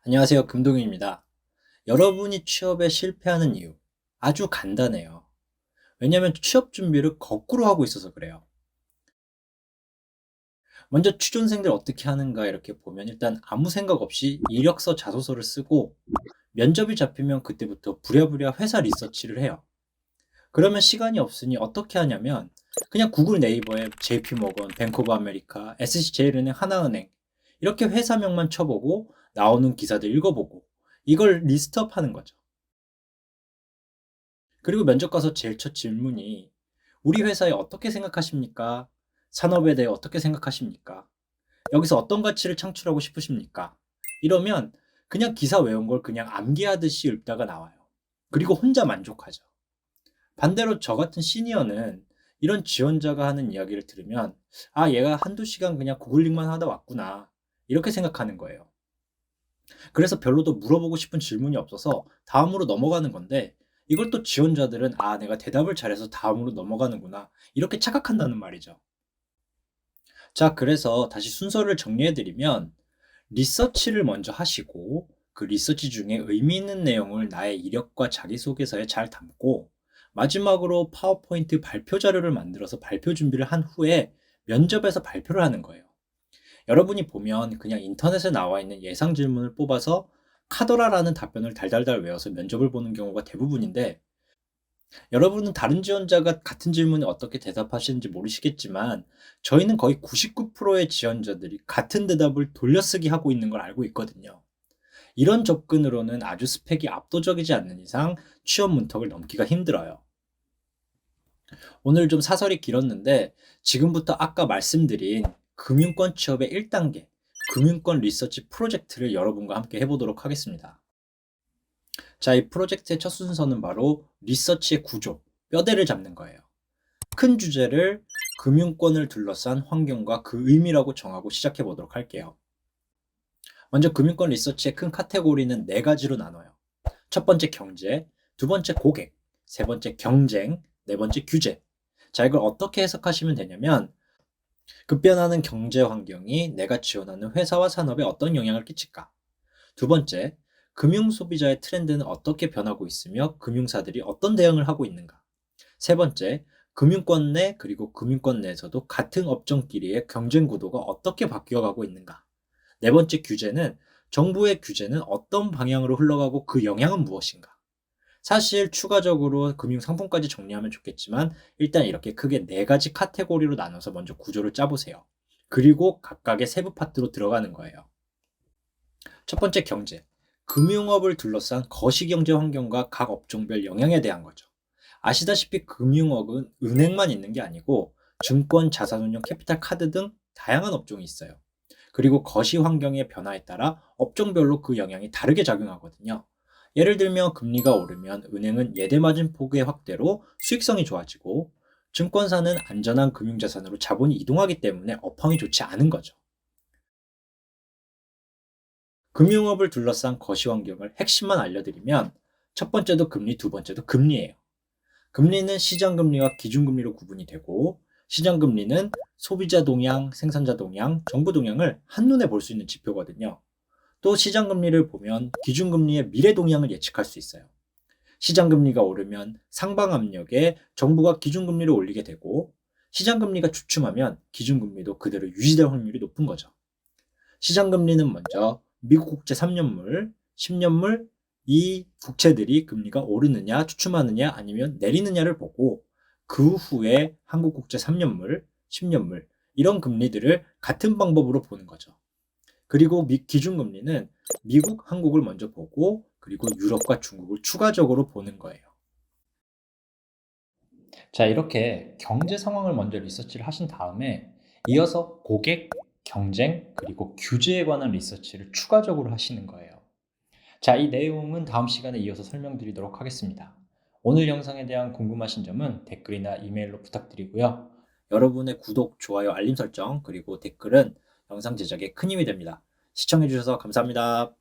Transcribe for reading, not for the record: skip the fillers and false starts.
안녕하세요. 금동윤입니다. 여러분이 취업에 실패하는 이유 아주 간단해요. 왜냐하면 취업 준비를 거꾸로 하고 있어서 그래요. 먼저 취준생들 어떻게 하는가 이렇게 보면 일단 아무 생각 없이 이력서 자소서를 쓰고 면접이 잡히면 그때부터 부랴부랴 회사 리서치를 해요. 그러면 시간이 없으니 어떻게 하냐면 그냥 구글 네이버에 JP모건, 뱅크 오브 아메리카, SC제일은행, 하나은행 이렇게 회사명만 쳐보고 나오는 기사들 읽어보고 이걸 리스트업 하는 거죠. 그리고 면접 가서 제일 첫 질문이 "우리 회사에 어떻게 생각하십니까? 산업에 대해 어떻게 생각하십니까? 여기서 어떤 가치를 창출하고 싶으십니까?" 이러면 그냥 기사 외운 걸 그냥 암기하듯이 읽다가 나와요. 그리고 혼자 만족하죠. 반대로 저 같은 시니어는 이런 지원자가 하는 이야기를 들으면 '아, 얘가 한두 시간 그냥 구글링만 하다 왔구나.' 이렇게 생각하는 거예요. 그래서 별로 더 물어보고 싶은 질문이 없어서 다음으로 넘어가는 건데, 이걸 또 지원자들은 '아, 내가 대답을 잘해서 다음으로 넘어가는구나.' 이렇게 착각한다는 말이죠. 자, 그래서 다시 순서를 정리해 드리면 리서치를 먼저 하시고 그 리서치 중에 의미 있는 내용을 나의 이력과 자기소개서에 잘 담고 마지막으로 파워포인트 발표 자료를 만들어서 발표 준비를 한 후에 면접에서 발표를 하는 거예요. 여러분이 보면 그냥 인터넷에 나와 있는 예상 질문을 뽑아서 카더라라는 답변을 달달달 외워서 면접을 보는 경우가 대부분인데, 여러분은 다른 지원자가 같은 질문에 어떻게 대답하시는지 모르시겠지만 저희는 거의 99%의 지원자들이 같은 대답을 돌려쓰기 하고 있는 걸 알고 있거든요. 이런 접근으로는 아주 스펙이 압도적이지 않는 이상 취업 문턱을 넘기가 힘들어요. 오늘 좀 사설이 길었는데 지금부터 아까 말씀드린 금융권 취업의 1단계 금융권 리서치 프로젝트를 여러분과 함께 해보도록 하겠습니다. 자, 이 프로젝트의 첫 순서는 바로 리서치의 구조, 뼈대를 잡는 거예요. 큰 주제를 금융권을 둘러싼 환경과 그 의미라고 정하고 시작해 보도록 할게요. 먼저 금융권 리서치의 큰 카테고리는 네 가지로 나눠요. 첫 번째 경제, 두 번째 고객, 세 번째 경쟁, 네 번째 규제. 자, 이걸 어떻게 해석하시면 되냐면 급변하는 경제 환경이 내가 지원하는 회사와 산업에 어떤 영향을 끼칠까? 두 번째, 금융 소비자의 트렌드는 어떻게 변하고 있으며 금융사들이 어떤 대응을 하고 있는가? 세 번째, 금융권 내 그리고 금융권 내에서도 같은 업종끼리의 경쟁 구도가 어떻게 바뀌어가고 있는가? 네 번째 규제는 정부의 규제는 어떤 방향으로 흘러가고 그 영향은 무엇인가? 사실 추가적으로 금융 상품까지 정리하면 좋겠지만 일단 이렇게 크게 네 가지 카테고리로 나눠서 먼저 구조를 짜보세요. 그리고 각각의 세부 파트로 들어가는 거예요. 첫 번째 경제. 금융업을 둘러싼 거시경제 환경과 각 업종별 영향에 대한 거죠. 아시다시피 금융업은 은행만 있는 게 아니고 증권, 자산운용, 캐피탈, 카드 등 다양한 업종이 있어요. 그리고 거시 환경의 변화에 따라 업종별로 그 영향이 다르게 작용하거든요. 예를 들면 금리가 오르면 은행은 예대마진 폭의 확대로 수익성이 좋아지고, 증권사는 안전한 금융자산으로 자본이 이동하기 때문에 업황이 좋지 않은 거죠. 금융업을 둘러싼 거시 환경을 핵심만 알려드리면 첫 번째도 금리, 두 번째도 금리예요. 금리는 시장금리와 기준금리로 구분이 되고, 시장금리는 소비자 동향, 생산자 동향, 정부 동향을 한눈에 볼 수 있는 지표거든요. 또 시장금리를 보면 기준금리의 미래 동향을 예측할 수 있어요. 시장금리가 오르면 상방압력에 정부가 기준금리를 올리게 되고, 시장금리가 주춤하면 기준금리도 그대로 유지될 확률이 높은 거죠. 시장금리는 먼저 미국 국채 3년물, 10년물 이 국채들이 금리가 오르느냐, 주춤하느냐, 아니면 내리느냐를 보고 그 후에 한국 국채 3년물, 10년물 이런 금리들을 같은 방법으로 보는 거죠. 그리고 기준금리는 미국, 한국을 먼저 보고 그리고 유럽과 중국을 추가적으로 보는 거예요. 자, 이렇게 경제 상황을 먼저 리서치를 하신 다음에 이어서 고객, 경쟁, 그리고 규제에 관한 리서치를 추가적으로 하시는 거예요. 자, 이 내용은 다음 시간에 이어서 설명드리도록 하겠습니다. 오늘 영상에 대한 궁금하신 점은 댓글이나 이메일로 부탁드리고요. 여러분의 구독, 좋아요, 알림 설정, 그리고 댓글은 영상 제작에 큰 힘이 됩니다. 시청해주셔서 감사합니다.